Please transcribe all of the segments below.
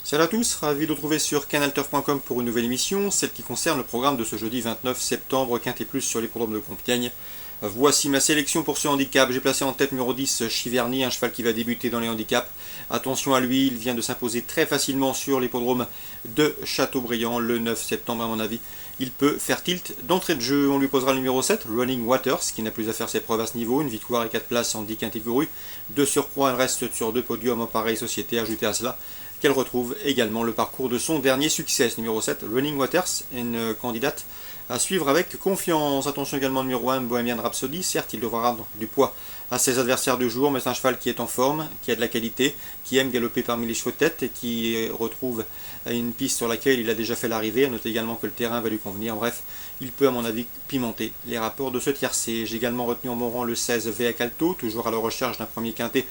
Salut à tous, ravi de vous retrouver sur canalturf.com pour une nouvelle émission, celle qui concerne le programme de ce jeudi 29 septembre, Quintet Plus sur l'hippodrome de Compiègne. Voici ma sélection pour ce handicap. J'ai placé en tête numéro 10 Chiverny, un cheval qui va débuter dans les handicaps. Attention à lui, il vient de s'imposer très facilement sur l'hippodrome de Châteaubriand le 9 septembre à mon avis. Il peut faire tilt d'entrée de jeu. On lui posera le numéro 7, Running Waters, qui n'a plus à faire ses preuves à ce niveau. Une victoire et 4 places en 10 quintés courus. De surcroît, elle reste sur 2 podiums en pareille société. Ajoutez à cela qu'elle retrouve également le parcours de son dernier succès. Ce numéro 7, Running Waters, une candidate à suivre avec confiance. Attention également numéro 1, Bohemian Rhapsody. Certes, il devra rendre du poids à ses adversaires du jour, mais c'est un cheval qui est en forme, qui a de la qualité, qui aime galoper parmi les chevaux de tête et qui retrouve une piste sur laquelle il a déjà fait l'arrivée. Notez également que le terrain va lui convenir. Bref, il peut à mon avis pimenter les rapports de ce tiercé. J'ai également retenu en mon rang le 16, Vea Calto, toujours à la recherche d'un premier quintet.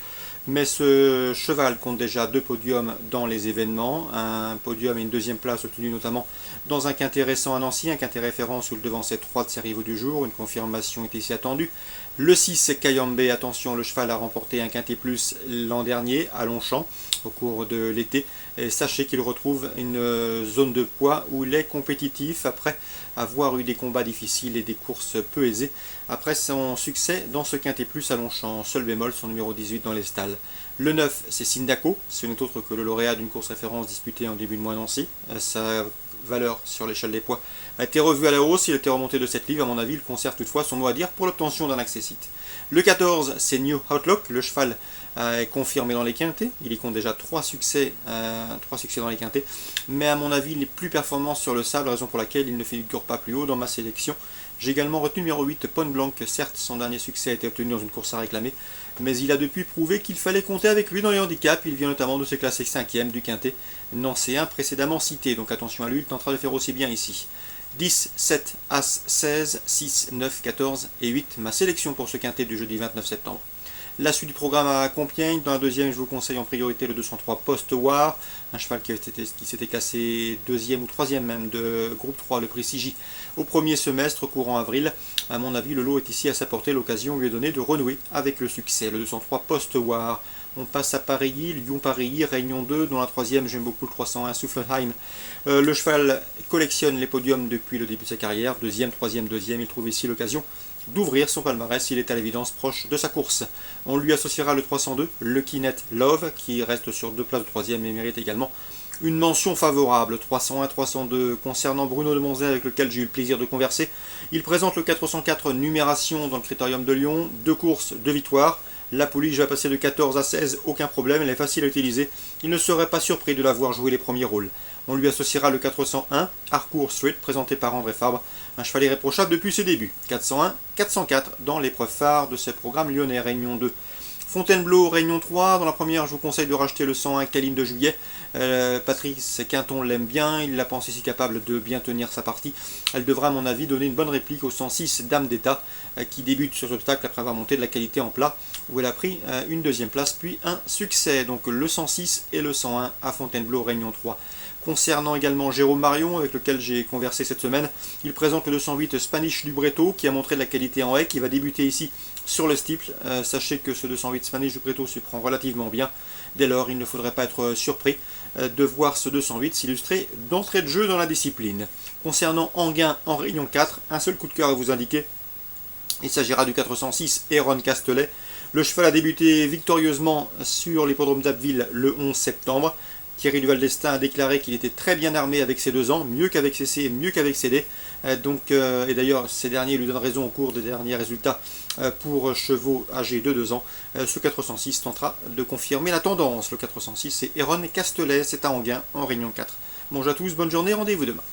Mais ce cheval compte déjà 2 podiums dans les événements, un podium et une deuxième place obtenue notamment dans un quintet récent à Nancy, un quintet référence où le devançait 3 de ses rivaux du jour, une confirmation est ici attendue. Le 6, Kayambe, attention, le cheval a remporté un quintet plus l'an dernier à Longchamp au cours de l'été. Et sachez qu'il retrouve une zone de poids où il est compétitif après avoir eu des combats difficiles et des courses peu aisées. Après son succès dans ce quintet plus à Longchamp, seul bémol, son numéro 18 dans les stalles. Le 9, c'est Sindako, ce n'est autre que le lauréat d'une course référence disputée en début de mois à Nancy. Sa valeur sur l'échelle des poids a été revue à la hausse, il a été remonté de 7 livres, à mon avis il conserve toutefois son mot à dire pour l'obtention d'un accessite. Le 14, c'est New Outlook, le cheval est confirmé dans les quintets, il y compte déjà 3 succès dans les quintets, mais à mon avis il est plus performant sur le sable, raison pour laquelle il ne figure pas plus haut dans ma sélection. J'ai également retenu numéro 8, Pont Blanc, certes son dernier succès a été obtenu dans une course à réclamer, mais il a depuis prouvé qu'il fallait compter avec lui dans les handicaps. Il vient notamment de se classer 5e du quintet nancéen précédemment cité, donc attention à lui, il tentera de faire aussi bien ici. 10, 7, As, 16, 6, 9, 14 et 8, ma sélection pour ce quintet du jeudi 29 septembre. La suite du programme à Compiègne. Dans la deuxième, je vous conseille en priorité le 203 Post-War, un cheval qui s'était classé 2e ou 3e même de groupe 3, le prix CJ, au premier semestre courant avril. À mon avis, le lot est ici à sa portée, l'occasion lui est donnée de renouer avec le succès. Le 203 Post-War. On passe à Parilly, Lyon-Parilly, Réunion 2. Dans la troisième, j'aime beaucoup le 301 Soufflenheim. Le cheval collectionne les podiums depuis le début de sa carrière. Deuxième, troisième, deuxième. Il trouve ici l'occasion d'ouvrir son palmarès. Il est à l'évidence proche de sa course. On lui associera le 302, Lucky Net Love, qui reste sur 2 places de troisième et mérite également une mention favorable. 301-302 concernant Bruno de Monzet, avec lequel j'ai eu le plaisir de converser. Il présente le 404 numération dans le Critérium de Lyon. 2 courses, 2 victoires. La pouliche va passer de 14 à 16, aucun problème, elle est facile à utiliser. Il ne serait pas surpris de la voir jouer les premiers rôles. On lui associera le 401, Harcourt Street, présenté par André Fabre, un cheval irréprochable depuis ses débuts. 401, 404 dans l'épreuve phare de ce programme lyonnais, Réunion 2. Fontainebleau, Réunion 3. Dans la première, je vous conseille de racheter le 101 Caline de Juillet. Patrice Quinton l'aime bien, il la pense ici capable de bien tenir sa partie. Elle devra, à mon avis, donner une bonne réplique au 106 Dame d'État, qui débute sur cet obstacle après avoir monté de la qualité en plat, où elle a pris une deuxième place, puis un succès. Donc le 106 et le 101 à Fontainebleau, Réunion 3. Concernant également Jérôme Marion, avec lequel j'ai conversé cette semaine, il présente le 208 Spanish du Breto, qui a montré de la qualité en haie, qui va débuter ici sur le steeple. Sachez que ce 208 Spanish du Breto se prend relativement bien. Dès lors, il ne faudrait pas être surpris de voir ce 208 s'illustrer d'entrée de jeu dans la discipline. Concernant Anguin en Réunion 4, un seul coup de cœur à vous indiquer. Il s'agira du 406 Héron Castelet. Le cheval a débuté victorieusement sur l'hippodrome d'Abbeville le 11 septembre. Thierry Duval d'Estaing a déclaré qu'il était très bien armé avec ses 2 ans, mieux qu'avec ses C, mieux qu'avec ses D. Et d'ailleurs, ces derniers lui donnent raison au cours des derniers résultats pour chevaux âgés de 2 ans. Ce 406 tentera de confirmer la tendance. Le 406, c'est Héron Castelet, c'est à Anguin, en Réunion 4. Bonjour à tous, bonne journée, rendez-vous demain.